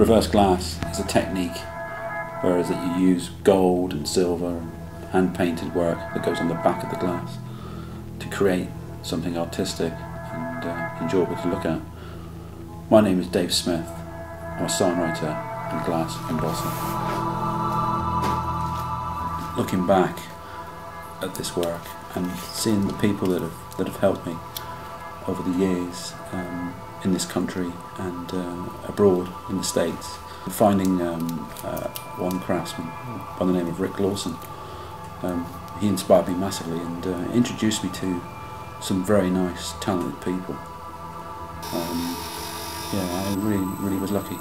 Reverse glass is a technique, whereas that you use gold and silver and hand-painted work that goes on the back of the glass to create something artistic and enjoyable to look at. My name is Dave Smith. I'm a songwriter and glass embosser. Looking back at this work and seeing the people that have helped me over the years in this country and abroad in the States, finding one craftsman by the name of Rick Lawson, he inspired me massively and introduced me to some very nice, talented people. Yeah, I really was lucky.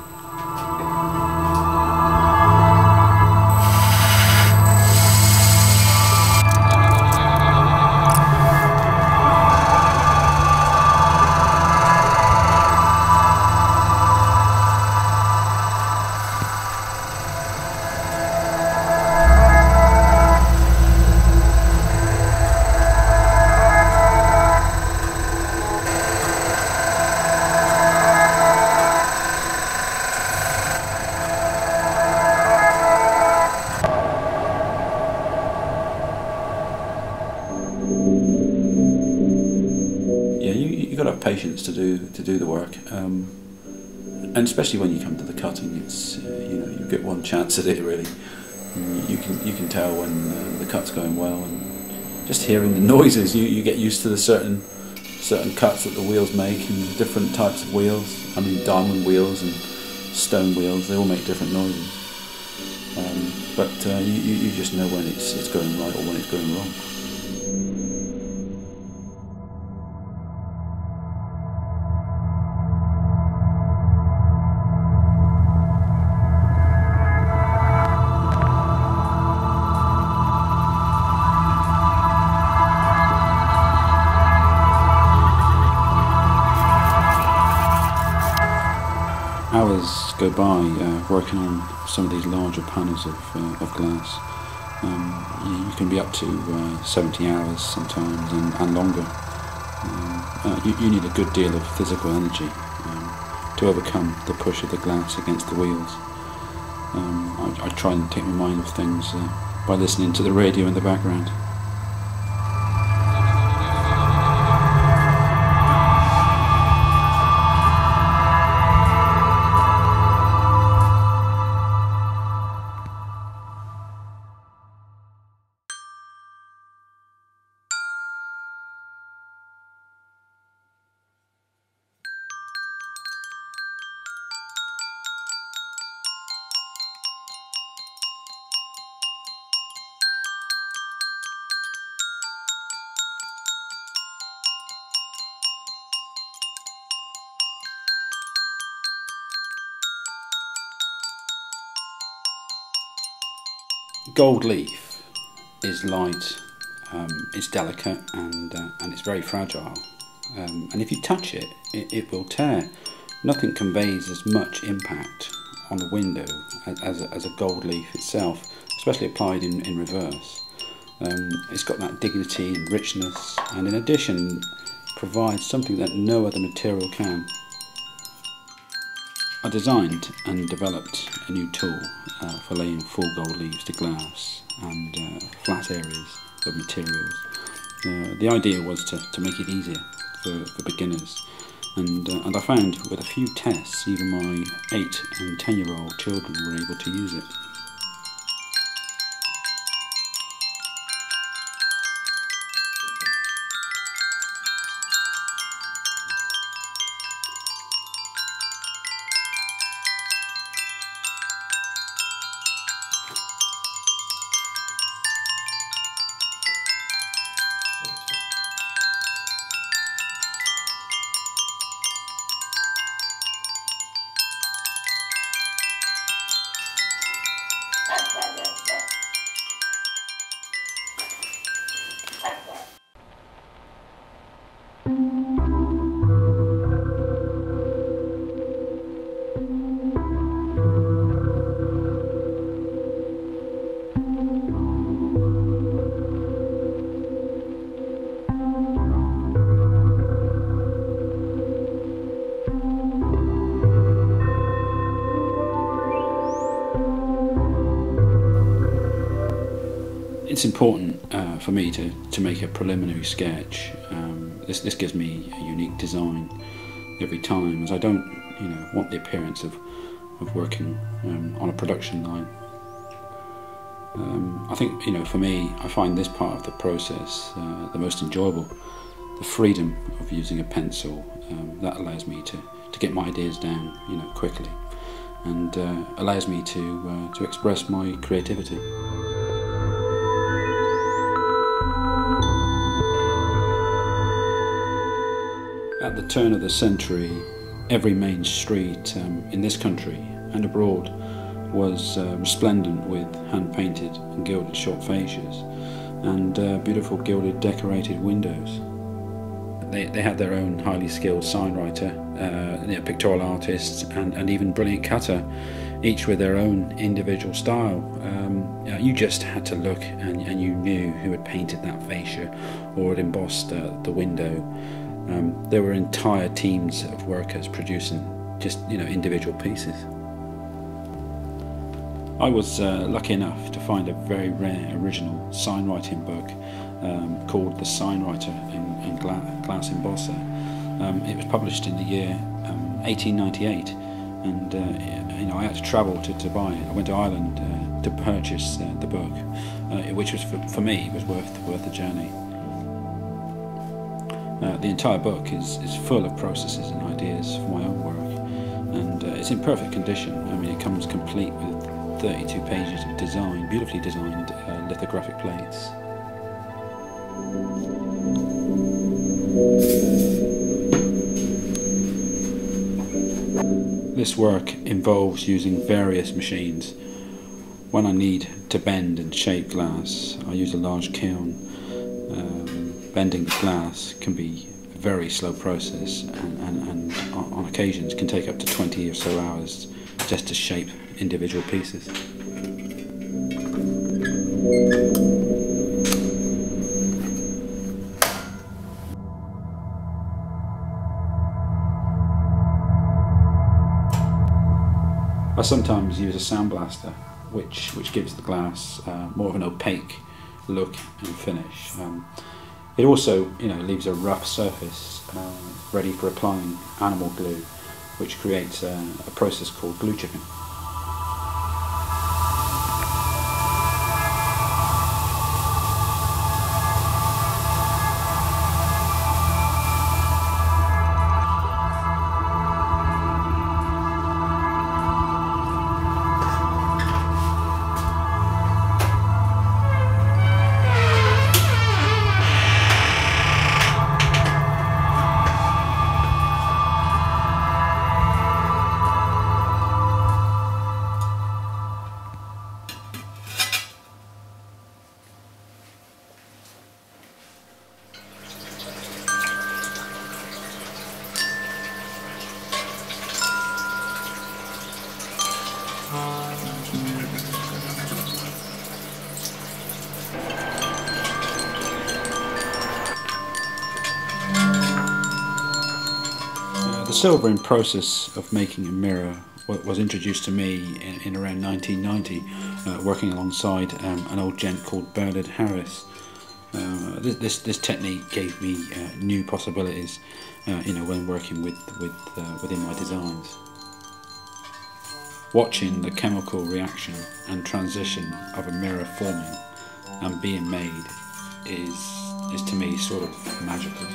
Yeah, you've got to have patience to do the work, and especially when you come to the cutting, it's you get one chance at it really. You can tell when the cut's going well, and just hearing the noises, you get used to the certain cuts that the wheels make, and different types of wheels. I mean, diamond wheels and stone wheels, they all make different noises. But you just know when it's going right or when it's going wrong. Hours go by working on some of these larger panels of glass. You can be up to 70 hours sometimes and longer. You need a good deal of physical energy to overcome the push of the glass against the wheels. I try and take my mind off things by listening to the radio in the background. Gold leaf is light, it's delicate, and it's very fragile. And if you touch it, it will tear. Nothing conveys as much impact on the window as a gold leaf itself, especially applied in reverse. It's got that dignity and richness, and in addition provides something that no other material can. I designed and developed a new tool for laying full gold leaves to glass and flat areas of materials. The idea was to make it easier for beginners, and I found with a few tests even my 8 and 10-year-old children were able to use it. It's important for me to make a preliminary sketch. This gives me a unique design every time, as I don't want the appearance of working on a production line. I think for me, I find this part of the process the most enjoyable. The freedom of using a pencil that allows me to get my ideas down quickly, and allows me to express my creativity. At the turn of the century, every main street in this country and abroad was resplendent with hand-painted and gilded short fascias and beautiful gilded decorated windows. They had their own highly skilled sign writer, pictorial artists, and even brilliant cutter, each with their own individual style. You just had to look and you knew who had painted that fascia or had embossed the window. There were entire teams of workers producing just individual pieces. I was lucky enough to find a very rare original sign writing book called The Sign Writer and Glass Embosser. It was published in the year 1898, and I had to travel to buy it. I went to Ireland to purchase the book, which was for me was worth the journey. The entire book is full of processes and ideas for my own work, and it's in perfect condition. I mean, it comes complete with 32 pages of design, beautifully designed lithographic plates. This work involves using various machines. When I need to bend and shape glass, I use a large kiln. Bending the glass can be a very slow process, and on occasions can take up to 20 or so hours just to shape individual pieces. I sometimes use a sandblaster, which gives the glass more of an opaque look and finish. It also, leaves a rough surface ready for applying animal glue, which creates a process called glue chipping. The silvering process of making a mirror was introduced to me in around 1990, working alongside an old gent called Bernard Harris. This technique gave me new possibilities, when working within my designs. Watching the chemical reaction and transition of a mirror forming and being made is to me sort of magical.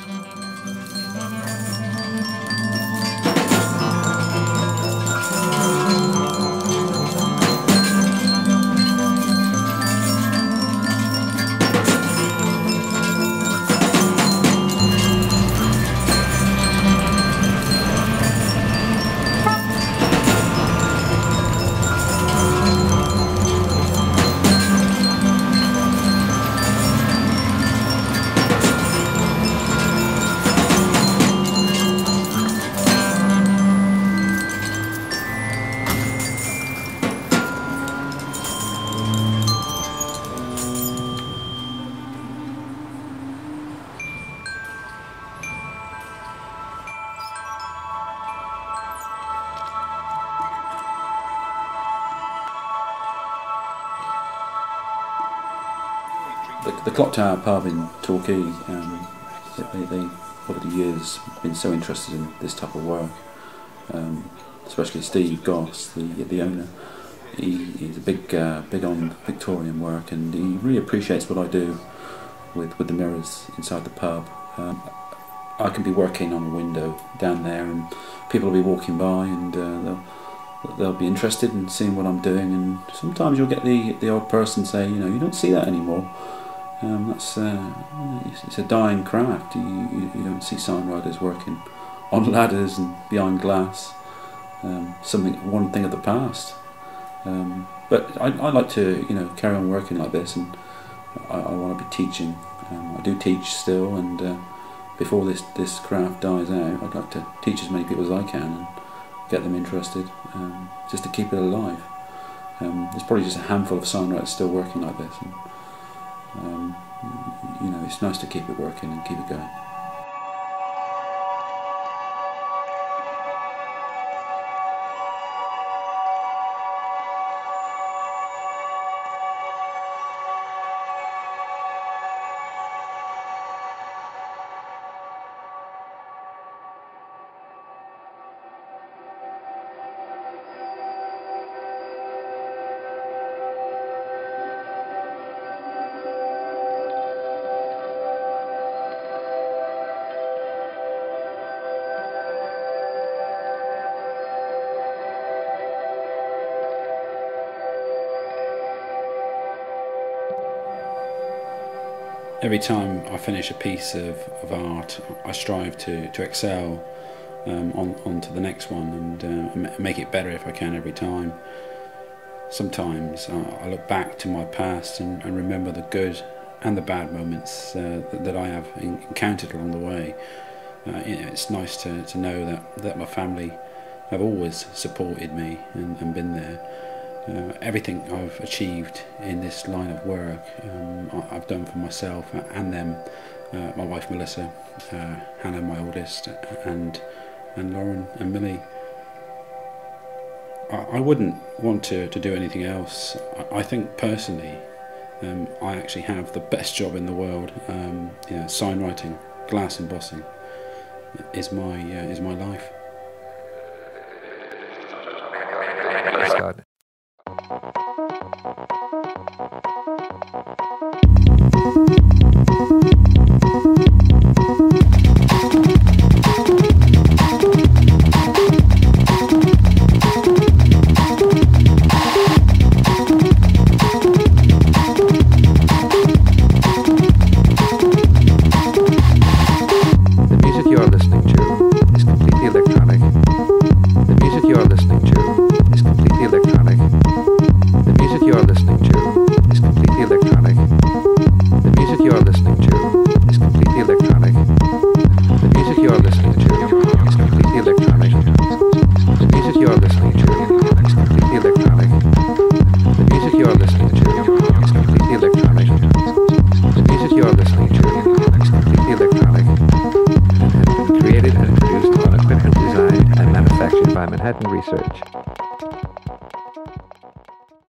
The Clock Tower pub in Torquay, they over the years been so interested in this type of work, especially Steve Goss, the owner. He's a big on Victorian work, and he really appreciates what I do with the mirrors inside the pub. I can be working on a window down there, and people will be walking by, and they'll be interested in seeing what I'm doing. And sometimes you'll get the odd person say, you don't see that anymore. It's a dying craft. You don't see signwriters working on ladders and behind glass. One thing of the past. But I like to carry on working like this, and I want to be teaching. I do teach still, and before this craft dies out, I'd like to teach as many people as I can and get them interested, just to keep it alive. There's probably just a handful of signwriters still working like this, and it's nice to keep it working and keep it going. Every time I finish a piece of art, I strive to excel on to the next one, and make it better if I can every time. Sometimes I look back to my past and remember the good and the bad moments that I have encountered along the way. It's nice to know that my family have always supported me and been there. Everything I've achieved in this line of work, I've done for myself and them, my wife Melissa, Hannah, my oldest, and Lauren and Millie. I wouldn't want to do anything else. I think personally, I actually have the best job in the world. Signwriting, glass embossing is my life. God. The music you are listening to is completely electronic. The music you are listening to is completely electronic. The music you are listening to is completely electronic. The music you are listening to is completely electronic. The music you are listening to is completely electronic. The music you are listening to is completely electronic. The music you are listening to is completely electronic. The music you are listening to is completely electronic. It has been created and produced on equipment designed and manufactured by Manhattan Research.